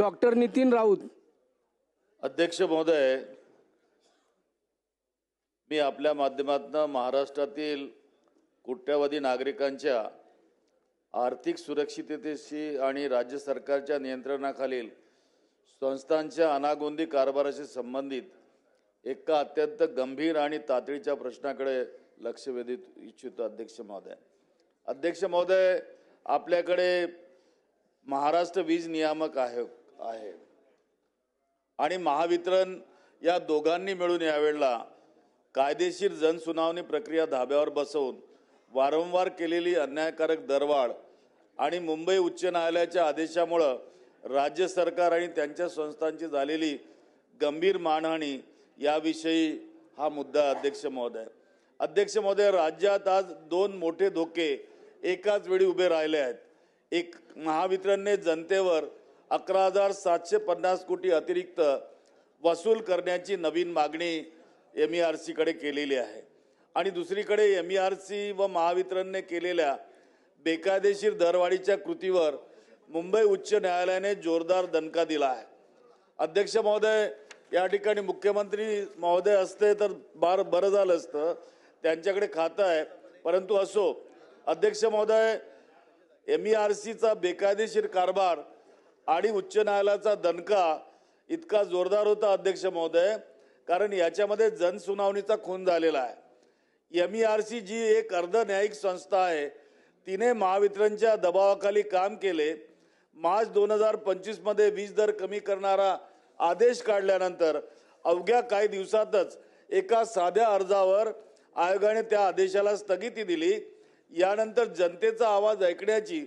Doctor Nitin Raut. अध्यक्ष महोदय, मी आपल्या माध्यमातून महाराष्ट्रातील कोट्यावधी नागरिकांच्या आर्थिक सुरक्षिततेशी आणि राज्य सरकारच्या नियंत्रणाखालील संस्थांच्या अनागोंदी कारभाराशी संबंधित एका अत्यंत गंभीर आणि तातडीच्या प्रश्नाकडे लक्ष वेधू इच्छितो. अध्यक्ष महोदय, आपल्याकडे महाराष्ट्र वीज नियामक आयोग आहे आणि महावितरण या दोघांनी मिळून यावेळेला कायदेशीर जनसुनावणी प्रक्रिया धाब्यावर बसवून वारंवार केलेली अन्यायकारक दरवाढ आणि मुंबई उच्च न्यायालयाच्या आदेशामुळे राज्य सरकार आणि त्यांच्या संस्थांची झालेली गंभीर मानहानी याविषयी हा मुद्दा. अध्यक्ष महोदय, राज्यात आज दोन मोठे धोके एकाच वेळी उभे राहिले आहेत. एक, महावितरणने जनतेवर 11,750 कोटी अतिरिक्त वसूल करण्याची नवीन मागणी MERC कडे केलेली आहे आणि दुसरीकडे MERC व महावितरणने केलेल्या बेकायदेशीर दरवाढीच्या कृतीवर मुंबई उच्च न्यायालयाने जोरदार दणका दिला आहे. अध्यक्ष महोदय, या ठिकाणी मुख्यमंत्री महोदय असते तर बरं झालं असतं, त्यांच्याकडे खातं आहे, परंतु असो. अध्यक्ष महोदय, MERCचा बेकायदेशीर कारभार आणि उच्च न्यायालयाचा दणका इतका जोरदार होता अध्यक्ष महोदय, कारण याच्यामध्ये जनसुनावणीचा खून झालेला आहे. MERC जी एक अर्धन्यायिक संस्था आहे, तिने महावितरणच्या दबावाखाली काम केले. मार्च 2025 मध्ये वीज दर कमी करणारा आदेश काढल्यानंतर अवघ्या काही दिवसातच एका साध्या अर्जावर आयोगाने त्या आदेशाला स्थगिती दिली. यानंतर जनतेचा आवाज ऐकण्याची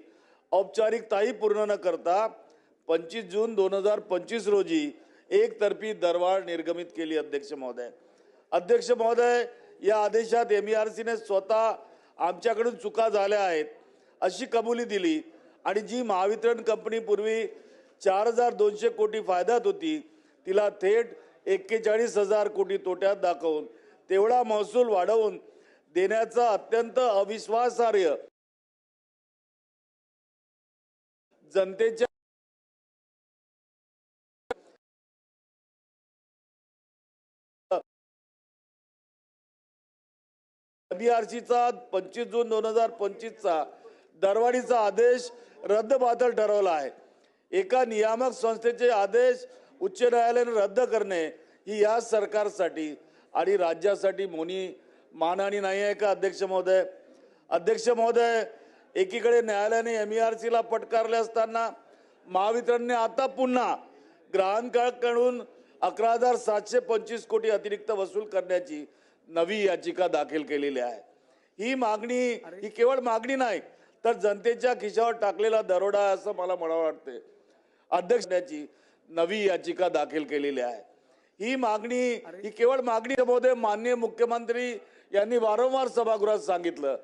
औपचारिकताही पूर्ण न करता 25 जून 2025 रोजी एकतर्फी दरवाढ निर्गमित केली. अध्यक्ष महोदय, या आदेशात MERCने स्वतः आमच्याकडून चुका झाल्या आहेत अशी कबुली दिली आणि जी महावितरण कंपनी पूर्वी 4,200 कोटी फायद्यात होती, तिला थेट 41,000 कोटी तोट्यात दाखवून तेवढा महसूल वाढवून देण्याचा अत्यंत अविश्वासार्ह जनतेच्या MERCचा 25 जून 2025चा दरवाढीचा आदेश रद्दबातल ठरवला आहे. एका नियामक संस्थेचे आदेश उच्च न्यायालयाने रद्द करणे ही या सरकारसाठी आणि राज्यासाठी मोठी मानहानी नाही आहे का अध्यक्ष महोदय, एकीकडे न्यायालयाने MERCला फटकारले असताना महावितरणने आता पुन्हा ग्राहकांकडून 11,725 कोटी अतिरिक्त वसूल करण्याची नवी याचिका दाखल केलेली आहे. ही केवळ मागणी नाही तर जनतेच्या खिशावर टाकलेला दरोडा असं मला म्हणावं वाटते. अध्यक्षाची नवी याचिका दाखल केलेली आहे. ही केवळ मागणी महोदय, माननीय मुख्यमंत्री यांनी वारंवार सभागृहात सांगितलं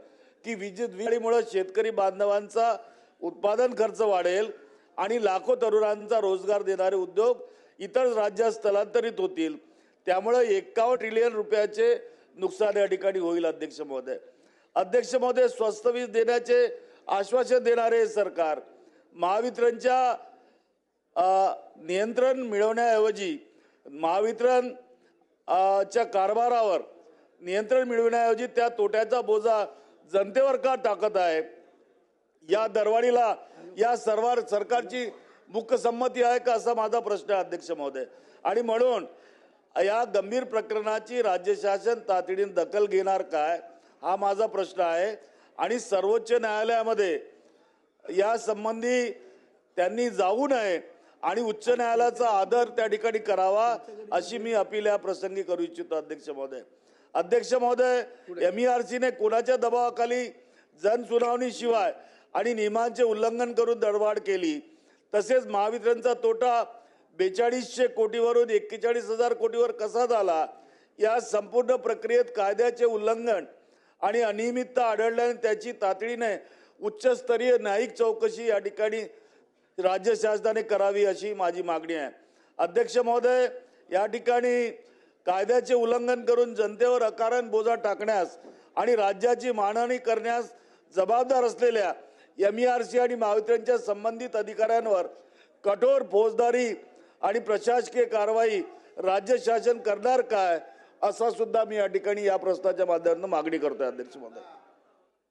की वीजमुळे शेतकरी बांधवांचा उत्पादन खर्च वाढेल आणि लाखो तरुणांचा रोजगार देणारे उद्योग इतर राज्यात स्थलांतरित होतील. त्यामुळे 51 ट्रिलियन रुपयाचे नुकसान या ठिकाणी होईल. अध्यक्ष महोदय, स्वस्त वीज देण्याचे आश्वासन देणारे सरकार महावितरणच्या नियंत्रण मिळवण्याऐवजी महावितरणच्या कारभारावर नियंत्रण मिळवण्याऐवजी त्या तोट्याचा बोजा जनतेवर का टाकत आहे? या दरवाढीला या सर्व सरकारची मुख्य संमती आहे का असा माझा प्रश्न आहे अध्यक्ष महोदय. आणि म्हणून या गंभीर प्रकरणाची राज्य शासन तातडीने दखल घेणार काय हा माझा प्रश्न आहे. आणि सर्वोच्च न्यायालयामध्ये या संबंधी त्यांनी जाऊ नये आणि उच्च न्यायालयाचा आदर त्या ठिकाणी करावा अशी मी अपील या प्रसंगी करू इच्छितो. अध्यक्ष महोदय, MERCने कोणाच्या दबावाखाली जनसुनावणी शिवाय आणि नियमांचे उल्लंघन करून दरवाढ केली. तसेच महावितरणचा तोटा 4200 कोटीवरून 41,000 कोटीवर कसा झाला, या संपूर्ण प्रक्रियेत कायद्याचे उल्लंघन आणि अनियमितता आढळल्याने त्याची तातडीने उच्चस्तरीय न्यायिक चौकशी या ठिकाणी राज्य शासनाने करावी अशी माझी मागणी आहे. अध्यक्ष महोदय, या ठिकाणी कायद्याचे उल्लंघन करून जनतेवर अकारण बोजा टाकण्यास आणि राज्याची मानहानी करण्यास जबाबदार असलेल्या MERC आणि महावितरणच्या संबंधित अधिकाऱ्यांवर कठोर फौजदारी आणि प्रशासकीय कारवाई राज्य शासन करणार काय, असा सुद्धा मी या ठिकाणी या प्रश्नाच्या माध्यमातून मागणी करतोय अध्यक्ष महोदय.